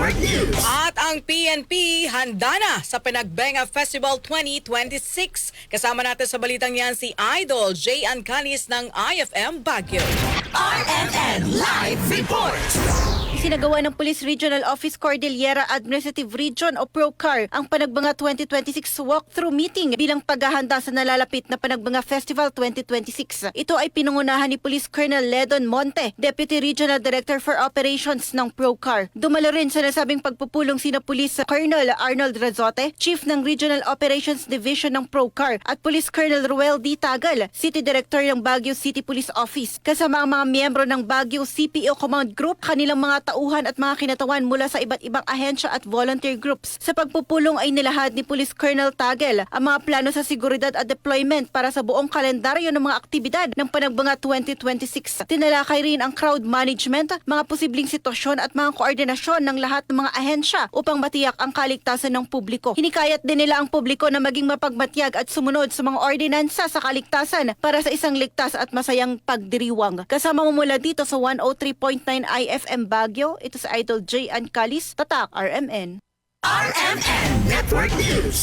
Network News. At ang PNP handa na sa Pinagbenga Festival 2026. Kasama natin sa balitang yan si Idol J. Ancalis ng IFM Baguio. RMN Live Report. Isinagawa ng Police Regional Office Cordillera Administrative Region o PROCAR ang Panagbanga 2026 walkthrough meeting bilang paghahanda sa nalalapit na Panagbanga Festival 2026. Ito ay pinangunahan ni Police Colonel Ledon Monte, Deputy Regional Director for Operations ng PROCAR. Dumalo rin sa nasabing pagpupulong sina Police Colonel Arnold Razote, Chief ng Regional Operations Division ng PROCAR, at Police Colonel Ruel D. Tagal, City Director ng Baguio City Police Office. Kasama ang mga miyembro ng Baguio CPO Command Group, kanilang mga tauhan at mga kinatawan mula sa iba't ibang ahensya at volunteer groups. Sa pagpupulong ay nilahad ni Police Colonel Tagal ang mga plano sa seguridad at deployment para sa buong kalendaryo ng mga aktibidad ng Panagbanga 2026. Tinalakay rin ang crowd management, mga posibleng sitwasyon at mga koordinasyon ng lahat ng mga ahensya upang matiyak ang kaligtasan ng publiko. Hinikayat din nila ang publiko na maging mapagmatyag at sumunod sa mga ordinansa sa kaligtasan para sa isang ligtas at masayang pagdiriwang. Kasama mo mula dito sa 103.9 IFM Baguio, ito sa Idol J. Ancalis, Tatak RMN. RMN Network News.